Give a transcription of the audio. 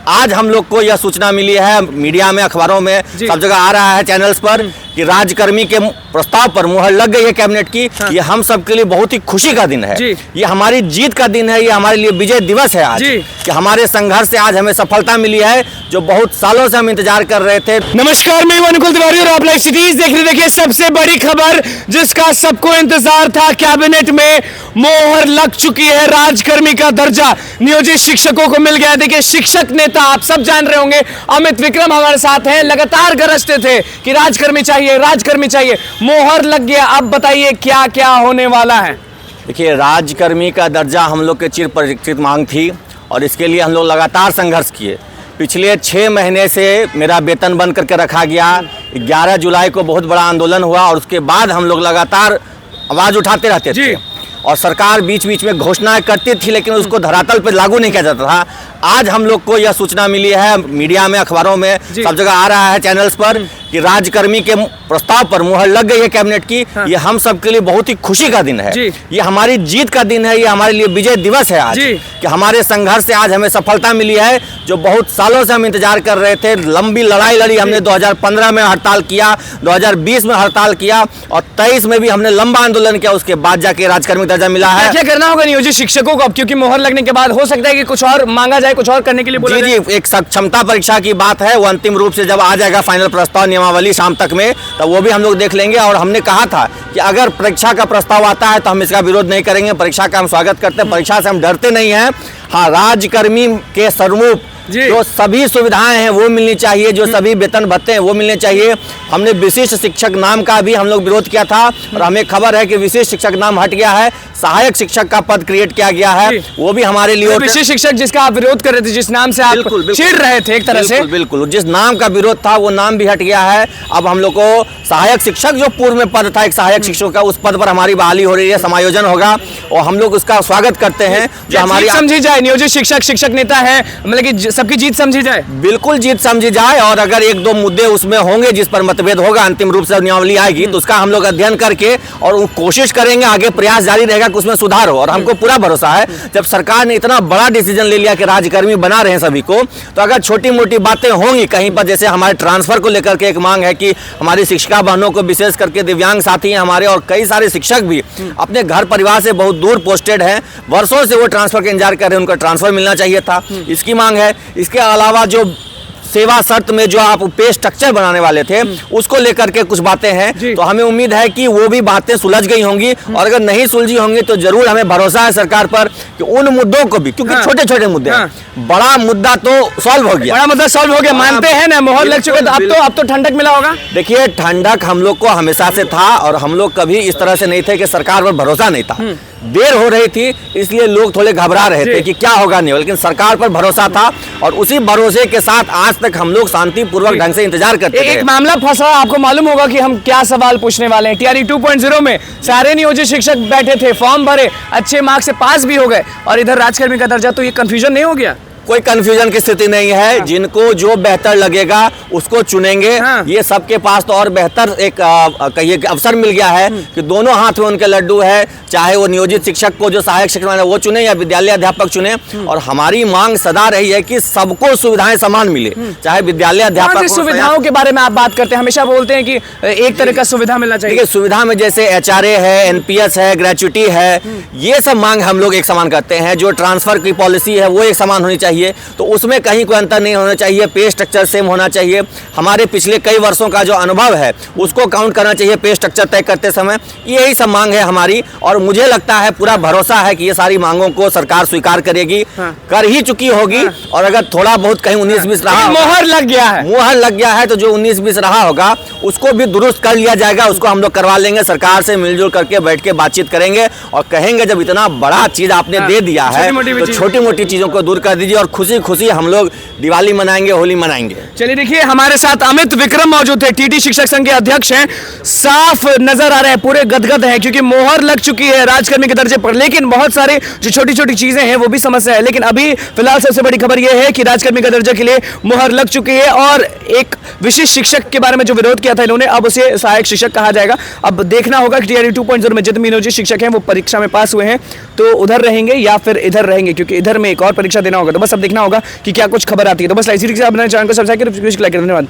आज हम लोग को यह सूचना मिली है, मीडिया में, अखबारों में, सब जगह आ रहा है, चैनल्स पर, कि राज्यकर्मी के प्रस्ताव पर मुहर लग गई है कैबिनेट की। ये हम सब के लिए बहुत ही खुशी का दिन है, ये हमारी जीत का दिन है, ये हमारे लिए विजय दिवस है आज, कि हमारे संघर्ष से आज हमें सफलता मिली है जो बहुत सालों से हम इंतजार कर रहे थे। नमस्कार, मैं अनुकुल तिवारी और आप लाइव सिटीज देख रहे। देखिए, सबसे बड़ी खबर जिसका सबको इंतजार था, कैबिनेट में मोहर लग चुकी है, राजकर्मी का दर्जा नियोजित शिक्षकों को मिल गया। देखिए, शिक्षक नेता आप सब जान रहे होंगे, अमित विक्रम हमारे साथ हैं, लगातार गरजते थे कि राजकर्मी चाहिए, राजकर्मी चाहिए, मोहर लग गया। अब बताइए क्या क्या होने वाला है। देखिए, राजकर्मी का दर्जा हम लोग के चिर परिचित मांग थी और इसके लिए हम लोग लगातार संघर्ष किए। पिछले 6 महीने से मेरा वेतन बंद करके रखा गया। 11 जुलाई को बहुत बड़ा आंदोलन हुआ और उसके बाद हम लोग लगातार आवाज़ उठाते रहते थे और सरकार बीच बीच में घोषणाएं करती थी, लेकिन उसको धरातल पर लागू नहीं किया जाता था। आज हम लोग को यह सूचना मिली है, मीडिया में, अखबारों में, सब जगह आ रहा है, चैनल्स पर, कि राज्यकर्मी के प्रस्ताव पर मुहर लग गई है कैबिनेट की। ये हम सब के लिए बहुत ही खुशी का दिन है, ये हमारी जीत का दिन है, ये हमारे लिए विजय दिवस है आज, कि हमारे संघर्ष से आज हमें सफलता मिली है जो बहुत सालों से हम इंतजार कर रहे थे। लंबी लड़ाई लड़ी हमने, 2015 में हड़ताल किया, 2020 में हड़ताल किया और 23 में भी हमने लंबा आंदोलन किया, उसके बाद जाके राजकर्मी दर्जा मिला है। क्या करना होगा नियोजित शिक्षकों को अब, क्योंकि मोहर लगने के बाद हो सकता है कि कुछ और मांगा जाए, कुछ और करने के लिए बोला जाए? जी, एक क्षमता परीक्षा की बात है, वो अंतिम रूप से जब आ जाएगा फाइनल प्रस्ताव नियमावली शाम तक में, तो वो भी हम लोग देख लेंगे। और हमने कहा था कि अगर परीक्षा का प्रस्ताव आता है तो हम इसका विरोध नहीं करेंगे, परीक्षा का हम स्वागत करते हैं, परीक्षा से हम डरते नहीं हैं। हाँ, राज्यकर्मी के सर्वरूप जो सभी सुविधाएं हैं वो मिलनी चाहिए, जो सभी वेतन भत्ते हैं वो मिलने चाहिए। हमने विशिष्ट शिक्षक नाम का भी हम लोग विरोध किया था और हमें खबर है कि विशिष्ट शिक्षक नाम हट गया है, सहायक शिक्षक का पद क्रिएट किया गया है, वो भी हमारे लिए। विशिष्ट शिक्षक जिसका आप विरोध कर रहे थे, जिस नाम से आप चिढ़ रहे थे एक तरह से, बिल्कुल जिस नाम का विरोध था वो नाम भी हट गया है। अब हम लोग को सहायक शिक्षक, जो पूर्व में पद था एक सहायक शिक्षक का, उस पद पर हमारी बहाली हो रही है, समायोजन होगा और हम लोग उसका स्वागत करते हैं। जो हमारी समझी जाए, नियोजित शिक्षक शिक्षक नेता है, मतलब कि सबकी जीत समझी जाए, बिल्कुल जीत समझी जाए। और अगर 1-2 मुद्दे उसमें होंगे जिस पर मतभेद होगा, अंतिम रूप से नियमावली आएगी तो उसका हम लोग अध्ययन करके और कोशिश करेंगे, आगे प्रयास जारी रहेगा कि उसमें सुधार हो। और हमको पूरा भरोसा है, जब सरकार ने इतना बड़ा डिसीजन ले लिया कि राज्यकर्मी बना रहे हैं सभी को, तो अगर छोटी मोटी बातें होंगी कहीं पर, जैसे हमारे ट्रांसफर को लेकर के एक मांग है कि हमारी शिक्षिका बहनों को, विशेष करके दिव्यांग साथी हैं हमारे और कई सारे शिक्षक भी अपने घर परिवार से बहुत दूर पोस्टेड हैं, वर्षों से वो ट्रांसफर का इंतजार कर रहे हैं, उनका ट्रांसफर मिलना चाहिए था, इसकी मांग है। इसके अलावा जो सेवा शर्त में जो आप पे स्ट्रक्चर बनाने वाले थे उसको लेकर के कुछ बातें हैं, तो हमें उम्मीद है कि वो भी बातें सुलझ गई होंगी और अगर नहीं सुलझी होंगी तो जरूर हमें भरोसा है सरकार पर कि उन मुद्दों को भी, क्योंकि छोटे छोटे मुद्दे हैं, बड़ा मुद्दा तो सॉल्व हो गया, बड़ा मुद्दा सॉल्व हो गया, मानते हैं ना, मोहर लग चुके, अब तो ठंडक मिला होगा। देखिए, ठंडक हम लोग को हमेशा से था और हम लोग कभी इस तरह से नहीं थे कि सरकार पर भरोसा नहीं था। देर हो रही थी इसलिए लोग थोड़े घबरा रहे थे कि क्या होगा नहीं, लेकिन सरकार पर भरोसा था और उसी भरोसे के साथ आज तक हम लोग शांतिपूर्वक ढंग से इंतजार करते थे। एक मामला फंसा, आपको मालूम होगा कि हम क्या सवाल पूछने वाले हैं। टीआरई 2.0 में सारे नियोजित शिक्षक बैठे थे, फॉर्म भरे, अच्छे मार्क्स से पास भी हो गए और इधर राजकर्मी का दर्जा, तो ये कंफ्यूजन नहीं हो गया? कोई कंफ्यूजन की स्थिति नहीं है, जिनको जो बेहतर लगेगा उसको चुनेंगे। ये सबके पास तो और बेहतर एक कहिए अवसर मिल गया है कि दोनों हाथ में उनके लड्डू है, चाहे वो नियोजित शिक्षक को, जो सहायक शिक्षक वो चुने या विद्यालय अध्यापक चुने। और हमारी मांग सदा रही है कि सबको सुविधाएं समान मिले, चाहे विद्यालय अध्यापक। सुविधाओं के बारे में आप बात करते हैं, हमेशा बोलते हैं कि एक तरह का सुविधा मिलना चाहिए। सुविधा में जैसे HRA है, NPS है, ग्रेचुटी है, ये सब मांग हम लोग एक समान करते हैं। जो ट्रांसफर की पॉलिसी है वो एक समान होनी चाहिए, तो उसमें कहीं कोई अंतर नहीं होना चाहिए, पे स्ट्रक्चर सेम होना चाहिए। हमारे पिछले कई वर्षों का जो अनुभव है उसको काउंट करना चाहिए पे स्ट्रक्चर तय करते समय। यही सब मांग है हमारी और मुझे लगता है, पूरा भरोसा है कि ये सारी मांगों को सरकार स्वीकार करेगी, कर ही चुकी होगी। और अगर थोड़ा बहुत कहीं 19-20 रहा, मोहर लग गया है तो जो 19-20 रहा होगा उसको भी दुरुस्त कर लिया जाएगा, उसको हम लोग करवा लेंगे। सरकार से मिलजुल करके बैठ के बातचीत करेंगे और कहेंगे जब इतना बड़ा चीज आपने दे दिया है तो छोटी मोटी चीजों को दूर कर दीजिए और खुशी खुशी हम लोग दिवाली मनाएंगे, होली मनाएंगे। चलिए, देखिए हमारे साथ अमित विक्रम मौजूद थे, टीटी शिक्षक संघ के अध्यक्ष हैं। साफ नजर आ रहे हैं, पूरे गदगद हैं क्योंकि मोहर लग चुकी है राजकर्मी के दर्जे पर, लेकिन बहुत सारे जो छोटी छोटी चीजें हैं वो भी समस्या है। लेकिन अभी फिलहाल सबसे बड़ी खबर यह है कि राजकर्मी का दर्जा के लिए मोहर लग चुकी है और एक विशिष्ट शिक्षक के बारे में जो विरोध किया था इन्होंने, अब उसे सहायक शिक्षक कहा जाएगा। अब देखना होगा कि टीआरई 2.0 में जितने नियोजित शिक्षक हैं वो परीक्षा में पास हुए हैं तो उधर रहेंगे या फिर इधर रहेंगे, क्योंकि इधर में एक और परीक्षा देना होगा। तो बस सब देखना होगा कि क्या कुछ खबर आती है। तो बस इसी से अपने चैनल को सब्सक्राइब करें, धन्यवाद।